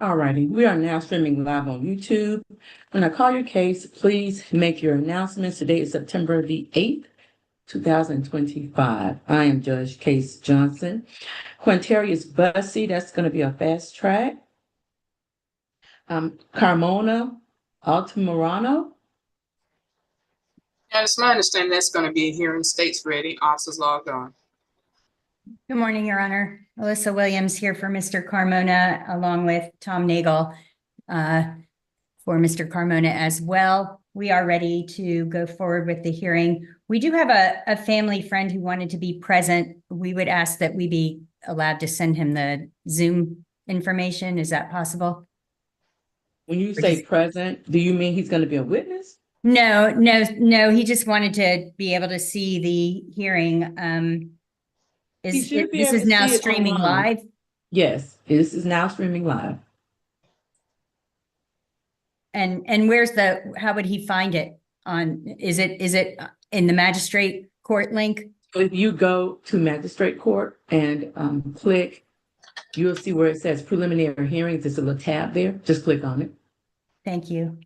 All righty, we are now streaming live on YouTube. When I call your case, please make your announcements. Today is September the 8th, 2025. I am Judge Case Johnson. Quintarius Bussey, that's going to be a fast track. Carmona Altamirano. Yeah, it's my understanding that's going to be a hearing. States ready. Officers logged on. Good morning, Your Honor. Alyssa Williams here for Mr. Carmona, along with Tom Nagel for Mr. Carmona as well. We are ready to go forward with the hearing. We do have a family friend who wanted to be present. We would ask that we be allowed to send him the Zoom information. Is that possible? When you say present, do you mean he's going to be a witness? No. He just wanted to be able to see the hearing. This is now streaming live? Yes, this is now streaming live. And how would he find it is it in the magistrate court link? If you go to magistrate court and click, you'll see where it says preliminary hearings. There's a little tab there. Just click on it. Thank you.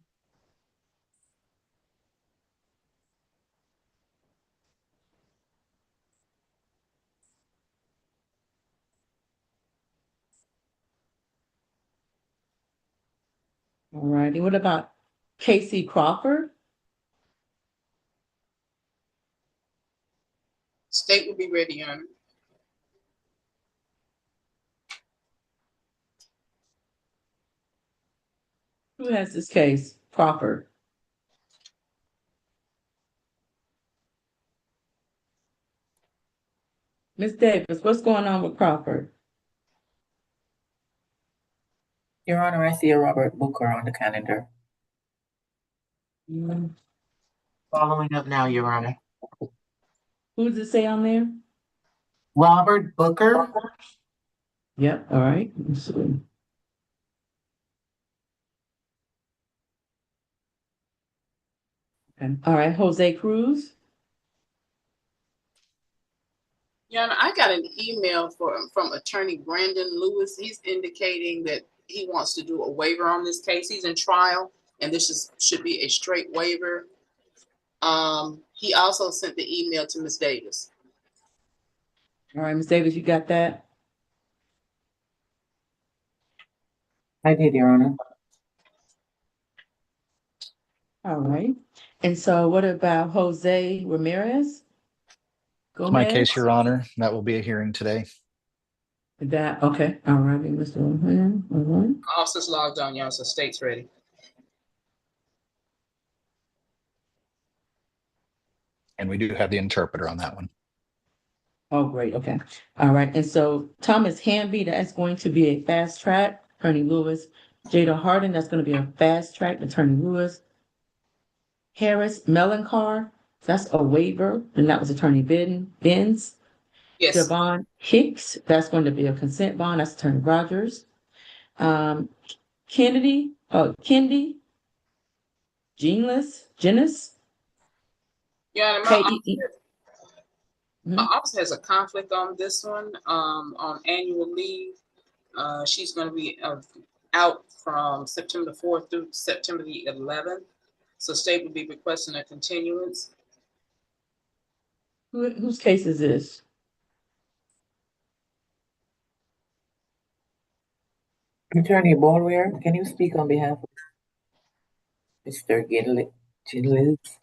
All righty. What about Casey Crawford? State will be ready, Your Honor. Who has this case? Crawford. Ms. Davis, what's going on with Crawford? Your Honor, I see a Robert Booker on the calendar. Following up now, Your Honor. Who does it say on there? Robert Booker. Yep, all right. Let's see. Okay. All right, Jose Cruz. Your Honor, I got an email from Attorney Brandon Lewis. He's indicating that he wants to do a waiver on this case. He's in trial, and this should be a straight waiver. He also sent the email to Ms. Davis. All right, Ms. Davis, you got that? I did, Your Honor. All right. And so what about Jose Ramirez? It's my case, Your Honor. That will be a hearing today. That okay. All right, Mr. O'Hannon. All right. Officers logged on, y'all, so state's ready. And we do have the interpreter on that one. Oh, great. Okay. All right. And so Thomas Hamby, that's going to be a fast track. Attorney Lewis. Jada Hardin, that's going to be a fast track. Attorney Lewis. Harris Melancar, that's a waiver, and that was Attorney Benz. Yes. Javon Hicks, that's going to be a consent bond. That's Attorney Rogers. Kendi, Jenis. Yeah, my office has a conflict on this one. On annual leave, she's going to be out from September the 4th through September the 11th. So state will be requesting a continuance. Whose case is this? Attorney Boulware, can you speak on behalf of Mr. Gidlitz?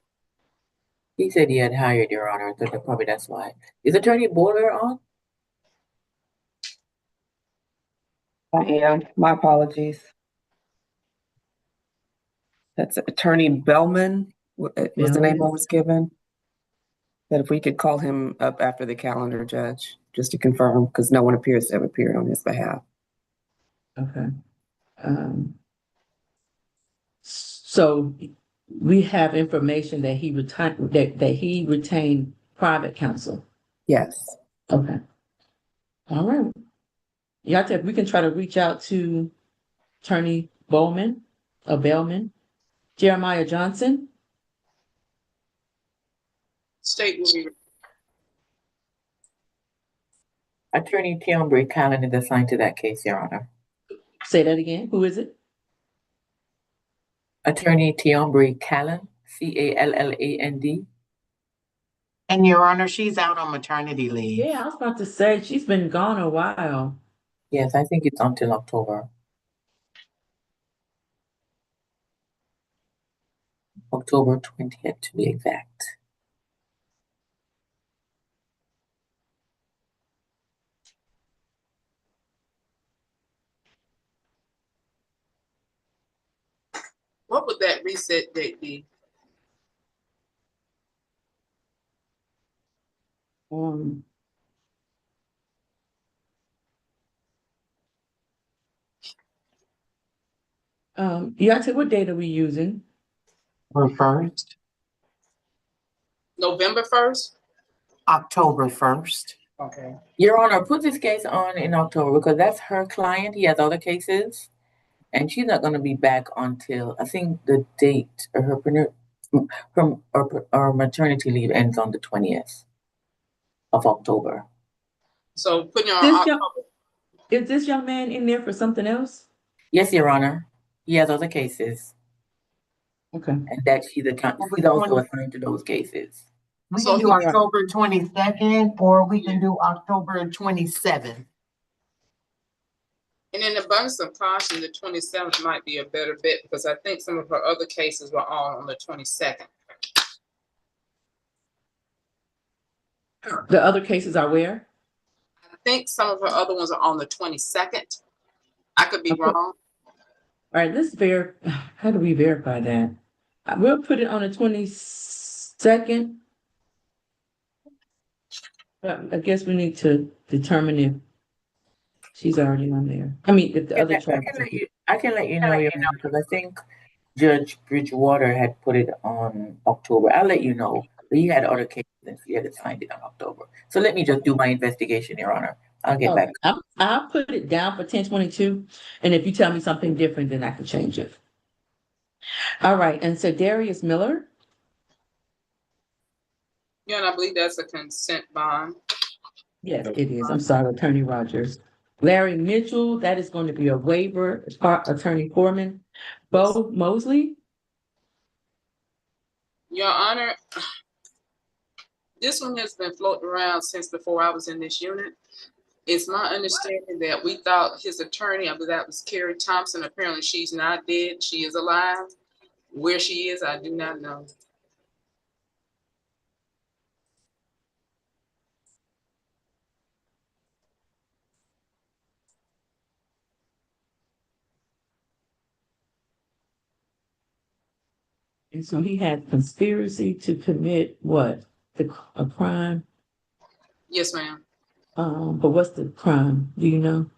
He said he had hired, Your Honor, so probably that's why. Is Attorney Boulware on? I am. My apologies. That's Attorney Bellman, was the name I was given. That if we could call him up after the calendar, Judge, just to confirm, because no one appears to have appeared on his behalf. Okay. So we have information that he retained private counsel. Yes. Okay. All right. Yeah, we can try to reach out to Attorney Bellman. Jeremiah Johnson. State will be. Attorney Tiombre Callan is assigned to that case, Your Honor. Say that again. Who is it? Attorney Tiombre Callan, Calland. And Your Honor, she's out on maternity leave. Yeah, I was about to say, she's been gone a while. Yes, I think it's until October. October 20th to be exact. What would that reset date be? Um, Yate, what date are we using? Or first, November 1st? October 1st. Okay. Your Honor, put this case on in October because that's her client. He has other cases, and she's not going to be back until I think the date of her maternity leave ends on the 20th of October. So putting her This on young- October. Is this young man in there for something else? Yes, Your Honor. He has other cases, Okay. and that she's also assigned to those cases. We So can do he- October 22nd, or we can do October 27th. And in abundance of caution, the 27th might be a better bet because I think some of her other cases were all on the 22nd. The other cases are where? I think some of her other ones are on the 22nd. I could be Okay. wrong. All right, how do we verify that? We'll put it on the 22nd. I guess we need to determine if she's already on there. I mean, if the other track. I can let you know, Your Honor, because I think Judge Bridgewater had put it on October. I'll let you know. He had other cases and she had assigned it on October. So let me just do my investigation, Your Honor. I'll get back. I'll put it down for 10/22, and if you tell me something different, then I can change it. All right, and so Darius Miller, Yeah, and I believe that's a consent bond. yes, it is. I'm sorry, Attorney Rogers. Larry Mitchell, that is going to be a waiver, Attorney Foreman. Bo Mosley, Your Honor, this one has been floating around since before I was in this unit. It's my understanding that we thought his attorney, I believe that was Carrie Thompson. Apparently she's not dead. She is alive. Where she is, I do not know. and so he had conspiracy to commit what? A crime? Yes, ma'am. But what's the crime? Do you know?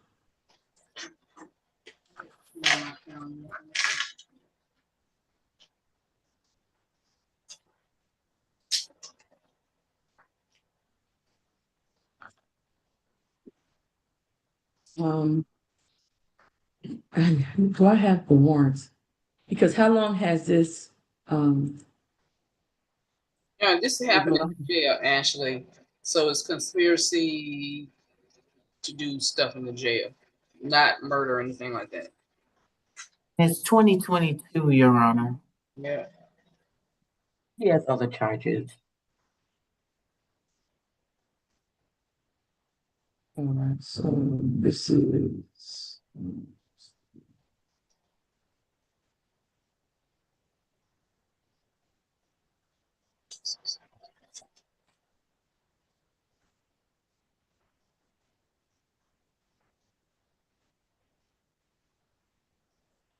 Do I have the warrants? Because how long has this, Yeah, this happened in jail, actually. So it's conspiracy to do stuff in the jail, not murder or anything like that. It's 2022, Your Honor. Yeah. He has other charges. all right, so this is.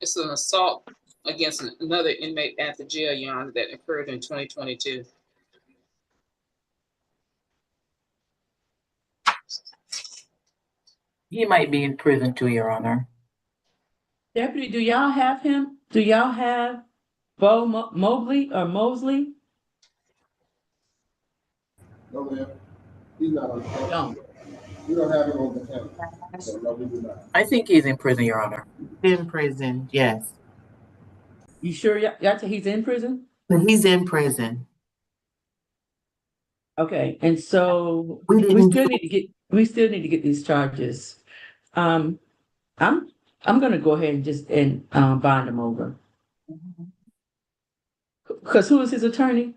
It's an assault against another inmate at the jail, Your Honor, that occurred in 2022. He might be in prison too, Your Honor. Deputy, do y'all have him? Do y'all have Bo Mobley or Mosley? No, ma'am. He's not on the camera. No. We don't have him on the camera. So no, we do not. I think he's in prison, Your Honor. In prison, yes. You sure he's in prison? But he's in prison. Okay, and so We we didn't still need to get these charges. I'm I'm gonna go ahead and just bond him over. Cause who is his attorney?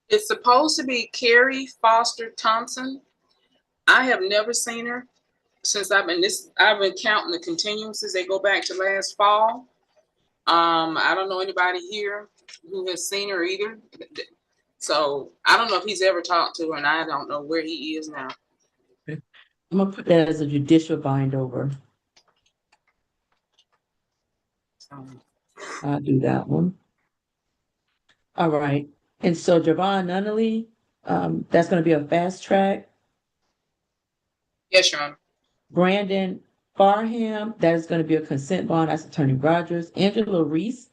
It's supposed to be Carrie Foster Thompson. I have never seen her since I've been counting the continuances. They go back to last fall. I don't know anybody here who has seen her either. So I don't know if he's ever talked to her, and I don't know where he is now. I'm gonna put that as a judicial bind over. I'll do that one. All right, and so Javon Nunnally, that's gonna be a fast track. Yes, Your Honor. Brandon Farham, that is gonna be a consent bond, that's Attorney Rogers. Angela Reese,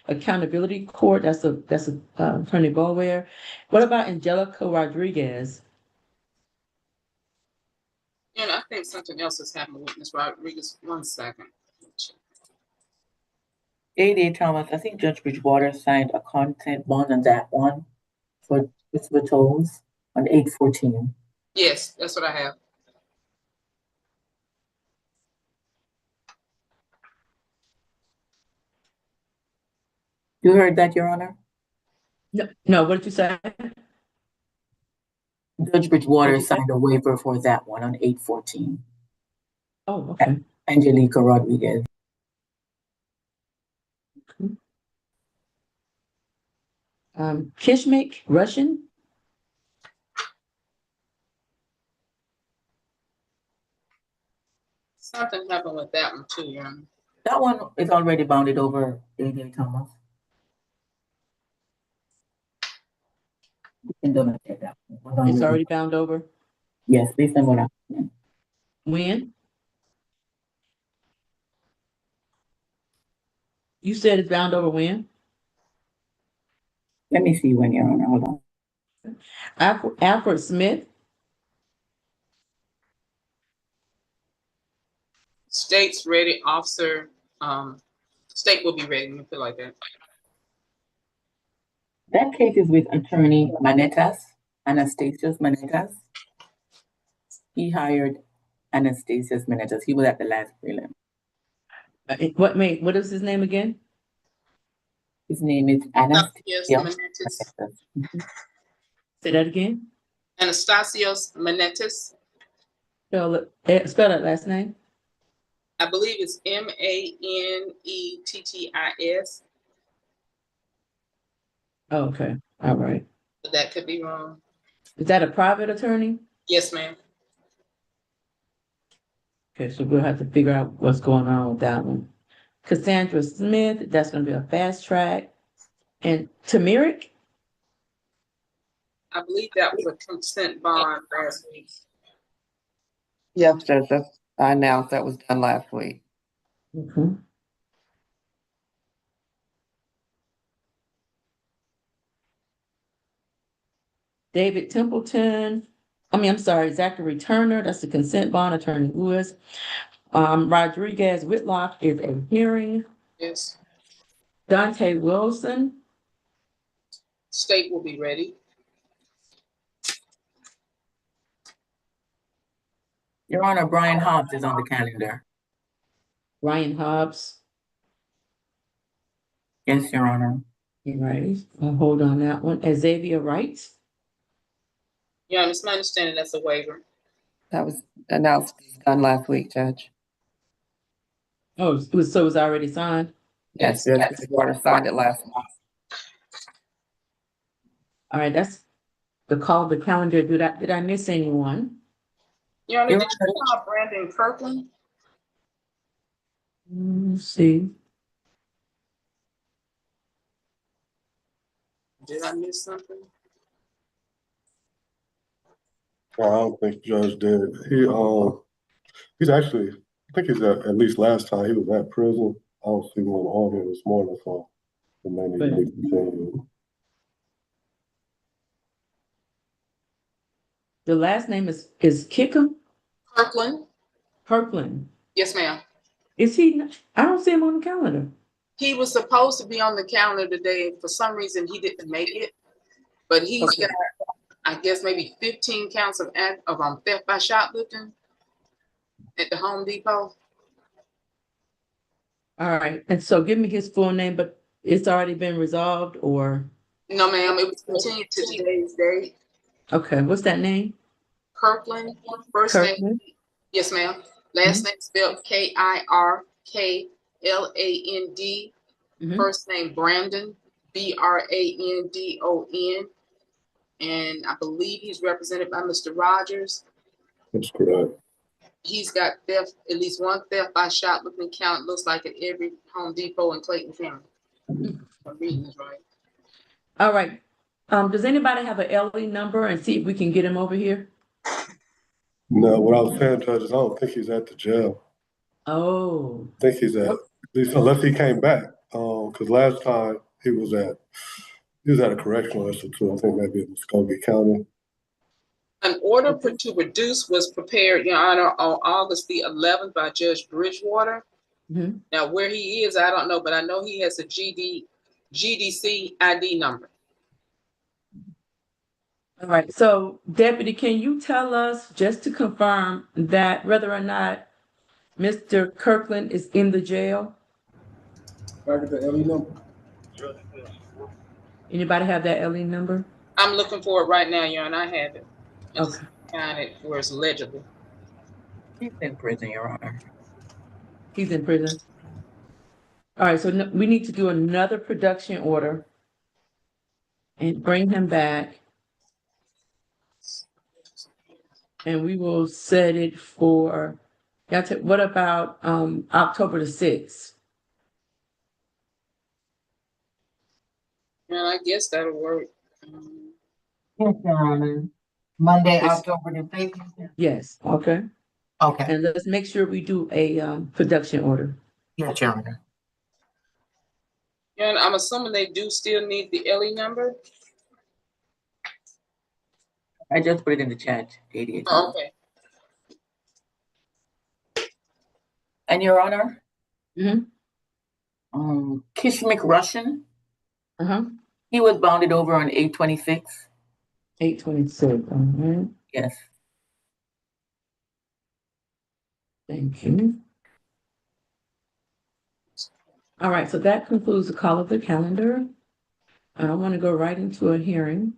Accountability Court, that's Attorney Boulware. What about Angelica Rodriguez? And I think something else has happened with Ms. Rodriguez. 1 second. J.D. Thomas, I think Judge Bridgewater signed a consent bond on that one for Christopher Tolles on 8/14. Yes, that's what I have. You heard that, Your Honor? No, what did you say? Judge Bridgewater signed a waiver for that one on 8/14. Oh, okay. Angelica Rodriguez. Kishmik Russian. Something happened with that one too, Your Honor. That one is already bounded over, J.D. Thomas. You can double check that one. It's already bound over. Yes, based on what I'm. When? You said it's bound over when? Let me see when, Your Honor. Hold on. Alfred Smith. State's ready, officer. State will be ready. Let me put it like that. That case is with Attorney Manetas, Anastasios Manetas. He hired Anastasios Manetas. He was at the last prelim. What is his name again? His name is Anastasios Anastasios Manetas. Manetas. Say that again. Anastasios Manetas. Spell that last name. I believe it's Manettis. Oh, okay. All right. But that could be wrong. Is that a private attorney? Yes, ma'am. Okay, so we'll have to figure out what's going on with that one. Cassandra Smith, that's gonna be a fast track. And Tamiric? I believe that was a consent bond last week. Yes, Judge, I announced that was done last week. Mm-hmm. David Templeton, I'm sorry, Zachary Turner, that's the consent bond, Attorney Lewis. Rodriguez Whitlock is a hearing. Yes. Dante Wilson, State will be ready. Your Honor, Brian Hobbs is on the calendar. Ryan Hobbs. Yes, Your Honor. All right, I'll hold on that one. Xavier Wright. Yeah, it's my understanding that's a waiver. That was announced, done last week, Judge. Oh, it was already signed. Yes, Judge Bridgewater signed it last month. All right, that's the call of the calendar. Did I miss anyone? Your Honor, did you call Brandon Kirkland? Let's see. Did I miss something? I don't think Judge did. He's actually, I think he's at least last time he was at prison. I don't see one on here this morning, so it may need to be continued. The last name is Kickham? Kirkland? Kirkland. Yes, ma'am. Is he? I don't see him on the calendar. He was supposed to be on the calendar today. For some reason, he didn't make it. But he's got, I guess, maybe 15 counts of theft by shoplifting at the Home Depot. All right, and so give me his full name, but it's already been resolved or, No, ma'am, it was continued to today's date. okay, what's that name? Kirkland, first name, Kirkland? yes, ma'am. Last name spelled Kirkland. Mhm. First name Brandon, Brandon. And I believe he's represented by Mr. Rogers. That's correct. He's got theft, at least one theft by shoplifting count, looks like at every Home Depot in Clayton County. If I'm reading this right. All right, does anybody have a LE number and see if we can get him over here? No, what I was saying, Judge, is I don't think he's at the jail. Oh, I think he's at least unless he came back. Because last time he was at a correctional institute. I think maybe in Muskogee County. An order to reduce was prepared, Your Honor, on August the 11th by Judge Bridgewater. Mhm. Now, where he is, I don't know, but I know he has a GDC ID number. all right, so Deputy, can you tell us, just to confirm, that whether or not Mr. Kirkland is in the jail? Anybody have that LE number? I'm looking for it right now, Your Honor, I have it. I just Okay. find it where it's legible. He's in prison, Your Honor. He's in prison. All right, so we need to do another production order and bring him back. And we will set it for, what about October the 6th? And I guess that'll work. Yes, Your Honor. Monday, Yes. October the 6th. Yes, okay. Okay, And let's make sure we do a production order. yes, Your Honor. And I'm assuming they do still need the LE number? I just put it in the chat, 88. Oh, okay. And Your Honor, Mhm. Kishmik Russian, Uh-huh. he was bounded over on 8/26. 8/26, all right, Yes. thank you. All right, so that concludes the call of the calendar. I want to go right into a hearing.